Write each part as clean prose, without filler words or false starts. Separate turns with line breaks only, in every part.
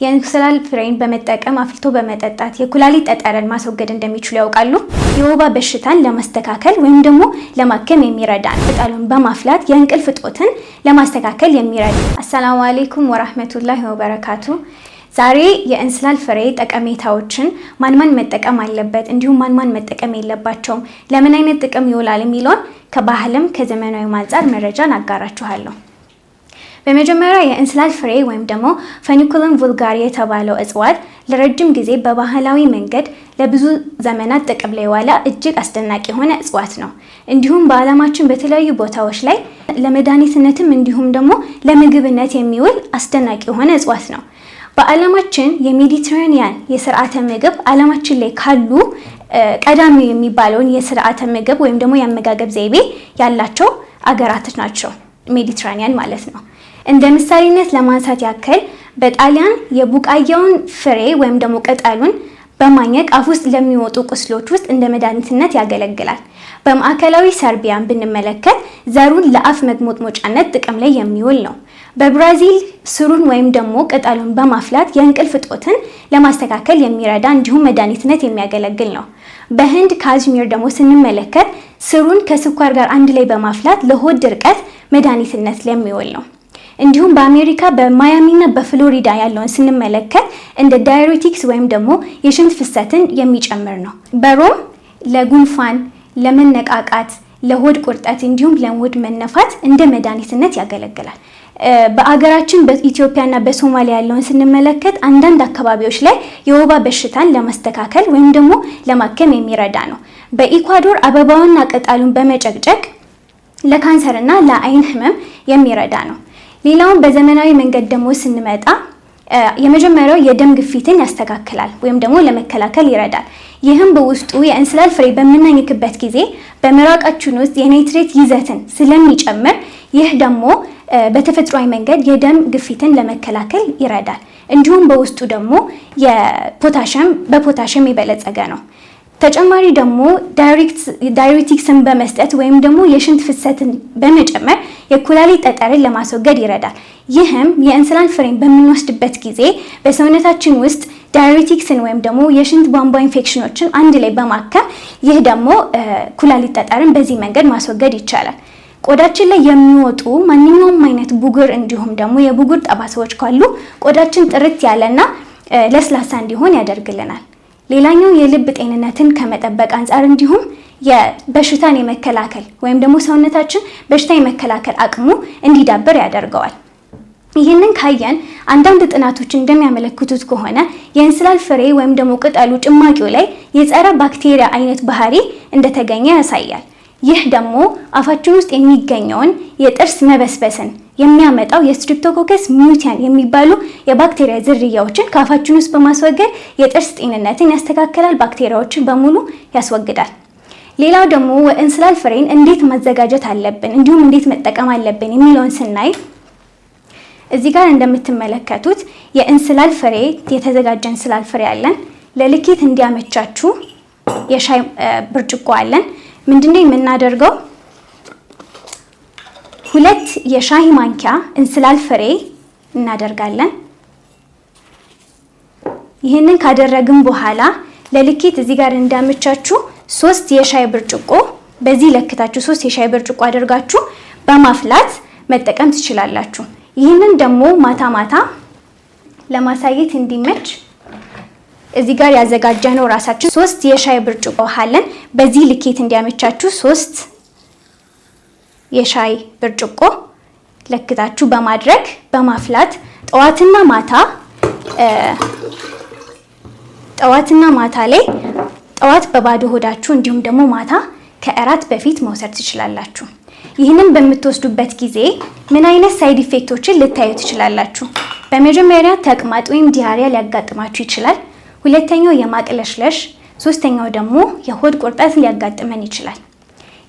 የእንስላል ፍሬን በመጠቀም አፍልቶ በመጠጣት የኩላሊት ጠጠርን ማስወገድ እንደሚችሉ ያውቃሉ? የወባ በሽታን ለማስተካከል ወይም ደግሞ ለማከም የሚረዳ ቅጠሉን በማፍላት የእንቅልፍ እጦትን ለማስተካከል የሚረዳ። አሰላሙ አለይኩም ወራህመቱላሂ ወበረካቱ። ዛሬ የእንስላል ፍሬ ጠቀሜታዎችን ማን መጠቀም አለበት እንዲሁም ማን መጠቀም የለባቸውም፣ ለምን አይነት ጥቅም ይውላል የሚለውን ከባህልም ከዘመናዊ አንፃር መረጃን አጋራችኋለሁ። በመጀመሪያ የእንስላል ፍሬ ወይም ደግሞ ፈኒኩለም ቮልጋሪ የተባለው እጽዋት ለረጅም ጊዜ በባህላዊ መንገድ ለብዙ ዘመናት ጥቅም ላይ የዋለ እጅግ አስደናቂ የሆነ እጽዋት ነው። እንዲሁም በዓለማችን በተለያዩ ቦታዎች ላይ ለመድኃኒትነትም እንዲሁም ደግሞ ለምግብነት የሚውል አስደናቂ የሆነ እጽዋት ነው። በዓለማችን የሜዲትራኒያን የስርዓተ ምግብ ዓለማችን ላይ ካሉ ቀዳሚ የሚባለውን የስርዓተ ምግብ ወይም ደግሞ የአመጋገብ ዘይቤ ያላቸው አገራት ናቸው፣ ሜዲትራኒያን ማለት ነው። እንደ ምሳሌነት ለማንሳት ያክል በጣሊያን የቡቃያውን ፍሬ ወይም ደግሞ ቅጠሉን በማኘክ አፍ ውስጥ ለሚወጡ ቁስሎች ውስጥ እንደ መድኃኒትነት ያገለግላል። በማዕከላዊ ሰርቢያን ብንመለከት ዘሩን ለአፍ መግሞጥሞጫነት ጥቅም ላይ የሚውል ነው። በብራዚል ስሩን ወይም ደግሞ ቅጠሉን በማፍላት የእንቅልፍ እጦትን ለማስተካከል የሚረዳ እንዲሁም መድኃኒትነት የሚያገለግል ነው። በህንድ ካዝሚር ደግሞ ስንመለከት ስሩን ከስኳር ጋር አንድ ላይ በማፍላት ለሆድ ድርቀት መድኃኒትነት የሚውል ነው። እንዲሁም በአሜሪካ በማያሚና በፍሎሪዳ ያለውን ስንመለከት እንደ ዳይዩሬቲክስ ወይም ደግሞ የሽንት ፍሰትን የሚጨምር ነው። በሮም ለጉንፋን፣ ለመነቃቃት፣ ለሆድ ቁርጠት እንዲሁም ለሆድ መነፋት እንደ መድኃኒትነት ያገለግላል። በአገራችን በኢትዮጵያና በሶማሊያ ያለውን ስንመለከት አንዳንድ አካባቢዎች ላይ የወባ በሽታን ለማስተካከል ወይም ደግሞ ለማከም የሚረዳ ነው። በኢኳዶር አበባውና ቅጠሉን በመጨቅጨቅ ለካንሰርና ለአይን ህመም የሚረዳ ነው። ሌላውን በዘመናዊ መንገድ ደግሞ ስንመጣ የመጀመሪያው የደም ግፊትን ያስተካክላል ወይም ደግሞ ለመከላከል ይረዳል። ይህም በውስጡ የእንስላል ፍሬ በምናኝክበት ጊዜ በምራቃችን ውስጥ የናይትሬት ይዘትን ስለሚጨምር ይህ ደግሞ በተፈጥሯዊ መንገድ የደም ግፊትን ለመከላከል ይረዳል። እንዲሁም በውስጡ ደግሞ በፖታሽም የበለጸገ ነው። ተጨማሪ ደግሞ ዳይዩሬቲክስን በመስጠት ወይም ደግሞ የሽንት ፍሰትን በመጨመር የኩላሊት ጠጠርን ለማስወገድ ይረዳል። ይህም የእንስላል ፍሬን በምንወስድበት ጊዜ በሰውነታችን ውስጥ ዳይዩሬቲክስን ወይም ደግሞ የሽንት ቧንቧ ኢንፌክሽኖችን አንድ ላይ በማከም ይህ ደግሞ ኩላሊት ጠጠርን በዚህ መንገድ ማስወገድ ይቻላል። ቆዳችን ላይ የሚወጡ ማንኛውም አይነት ቡጉር እንዲሁም ደግሞ የቡጉር ጠባሳዎች ካሉ ቆዳችን ጥርት ያለና ለስላሳ እንዲሆን ያደርግልናል። ሌላኛው የልብ ጤንነትን ከመጠበቅ አንጻር እንዲሁም የበሽታን የመከላከል ወይም ደግሞ ሰውነታችን በሽታ የመከላከል አቅሙ እንዲዳብር ያደርገዋል። ይህንን ካየን አንዳንድ ጥናቶች እንደሚያመለክቱት ከሆነ የእንስላል ፍሬ ወይም ደግሞ ቅጠሉ ጭማቂው ላይ የጸረ ባክቴሪያ አይነት ባህሪ እንደተገኘ ያሳያል። ይህ ደግሞ አፋችን ውስጥ የሚገኘውን የጥርስ መበስበስን የሚያመጣው የስትሪፕቶኮከስ ሚውታን የሚባሉ የባክቴሪያ ዝርያዎችን ከአፋችን ውስጥ በማስወገድ የጥርስ ጤንነትን ያስተካክላል፣ ባክቴሪያዎችን በሙሉ ያስወግዳል። ሌላው ደግሞ እንስላል ፍሬን እንዴት ማዘጋጀት አለብን እንዲሁም እንዴት መጠቀም አለብን የሚለውን ስናይ እዚህ ጋር እንደምትመለከቱት የእንስላል ፍሬ የተዘጋጀ እንስላል ፍሬ አለን። ለልኬት እንዲያመቻችሁ የሻይ ብርጭቆ አለን። ምንድነው የምናደርገው? 2 የሻይ ማንኪያ እንስላል ፍሬ እናደርጋለን። ይህንን ካደረግን በኋላ ለልኬት እዚህ ጋር እንዳመቻችሁ 3 የሻይ ብርጭቆ በዚህ ለክታችሁ 3 የሻይ ብርጭቆ አድርጋችሁ በማፍላት መጠቀም ትችላላችሁ። ይህንን ደግሞ ማታ ለማሳየት እንዲመች እዚህ ጋር ያዘጋጀነው ራሳችን 3 የሻይ ብርጭቆ አለን። በዚህ ልኬት እንዲያመቻችሁ 3 የሻይ ብርጭቆ ለክታችሁ በማድረግ በማፍላት ጠዋትና ማታ ላይ ጠዋት በባዶ ሆዳችሁ እንዲሁም ደግሞ ማታ ከእራት በፊት መውሰድ ትችላላችሁ። ይህንን በምትወስዱበት ጊዜ ምን አይነት ሳይድ ኢፌክቶችን ልታዩ ትችላላችሁ? በመጀመሪያ ተቅማጥ ወይም ዲያሪያ ሊያጋጥማችሁ ይችላል። ሁለተኛው የማቅለሽለሽ፣ ሶስተኛው ደግሞ የሆድ ቁርጠት ሊያጋጥመን ይችላል።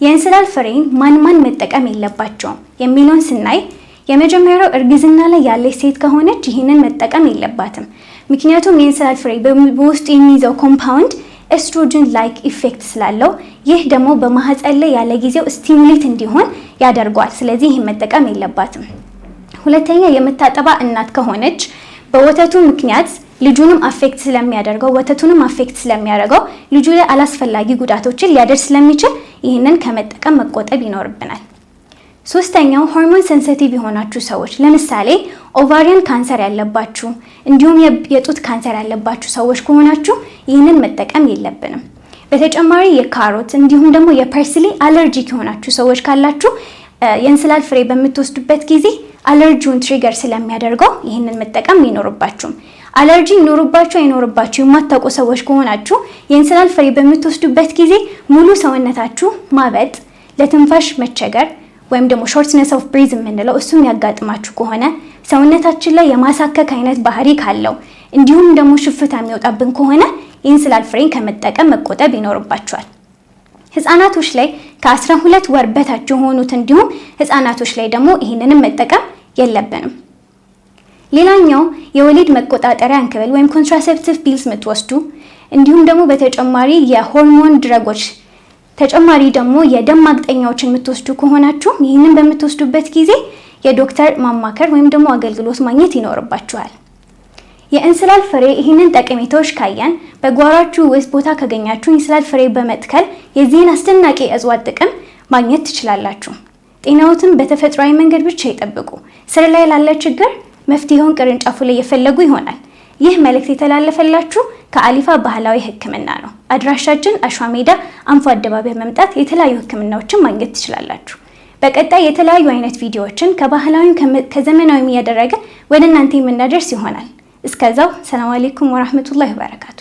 የእንስላል ፍሬን ማን መጠቀም የለባቸውም የሚለውን ስናይ የመጀመሪያው እርግዝና ላይ ያለች ሴት ከሆነች ይህንን መጠቀም የለባትም። ምክንያቱም የእንስላል ፍሬ በውስጡ የሚይዘው ኮምፓውንድ ኤስትሮጅን ላይክ ኢፌክት ስላለው ይህ ደግሞ በማህፀን ላይ ያለ ጊዜው ስቲሙሌት እንዲሆን ያደርገዋል። ስለዚህ ይህን መጠቀም የለባትም። ሁለተኛ የምታጠባ እናት ከሆነች በወተቱ ምክንያት ልጁንም አፌክት ስለሚያደርገው ወተቱንም አፌክት ስለሚያደርገው ልጁ ላይ አላስፈላጊ ጉዳቶችን ሊያደርስ ስለሚችል ይህንን ከመጠቀም መቆጠብ ይኖርብናል። ሶስተኛው ሆርሞን ሴንሲቲቭ የሆናችሁ ሰዎች ለምሳሌ ኦቫሪያን ካንሰር ያለባችሁ እንዲሁም የጡት ካንሰር ያለባችሁ ሰዎች ከሆናችሁ ይህንን መጠቀም የለብንም። በተጨማሪ የካሮት እንዲሁም ደግሞ የፐርስሊ አለርጂክ የሆናችሁ ሰዎች ካላችሁ የእንስላል ፍሬ በምትወስዱበት ጊዜ አለርጂውን ትሪገር ስለሚያደርገው ይህንን መጠቀም ይኖርባችሁም። አለርጂ ኖርባችሁ አይኖርባችሁ የማታውቁ ሰዎች ከሆናችሁ የእንስላል ፍሬ በምትወስዱበት ጊዜ ሙሉ ሰውነታችሁ ማበጥ፣ ለትንፋሽ መቸገር ወይም ደግሞ ሾርትነስ ኦፍ ብሬዝ የምንለው እሱም ያጋጥማችሁ ከሆነ ሰውነታችን ላይ የማሳከክ አይነት ባህሪ ካለው እንዲሁም ደግሞ ሽፍታ የሚወጣብን ከሆነ የእንስላል ፍሬን ከመጠቀም መቆጠብ ይኖርባችኋል። ህፃናቶች ላይ ከ12 ወር በታች የሆኑት እንዲሁም ህፃናቶች ላይ ደግሞ ይህንንም መጠቀም የለብንም። ሌላኛው የወሊድ መቆጣጠሪያ እንክብል ወይም ኮንትራሴፕቲቭ ፒልስ የምትወስዱ እንዲሁም ደግሞ በተጨማሪ የሆርሞን ድረጎች ተጨማሪ ደግሞ የደም ማቅጠኛዎችን የምትወስዱ ከሆናችሁ ይህንን በምትወስዱበት ጊዜ የዶክተር ማማከር ወይም ደግሞ አገልግሎት ማግኘት ይኖርባችኋል። የእንስላል ፍሬ ይህንን ጠቀሜታዎች ካያን በጓሯችሁ ውስጥ ቦታ ካገኛችሁ የእንስላል ፍሬ በመትከል የዚህን አስደናቂ የእጽዋት ጥቅም ማግኘት ትችላላችሁ። ጤናዎትን በተፈጥሯዊ መንገድ ብቻ ይጠብቁ። ስር ላይ ላለ ችግር መፍትሄውን ቅርንጫፉ ላይ የፈለጉ ይሆናል። ይህ መልእክት የተላለፈላችሁ ከአሊፋ ባህላዊ ህክምና ነው። አድራሻችን አሸዋ ሜዳ አንፎ አደባባይ መምጣት የተለያዩ ህክምናዎችን ማግኘት ትችላላችሁ። በቀጣይ የተለያዩ አይነት ቪዲዮዎችን ከባህላዊም ከዘመናዊም እያደረገ ወደ እናንተ የምናደርስ ይሆናል። እስከዛው ሰላም አለይኩም ወራህመቱላሂ ወበረካቱ።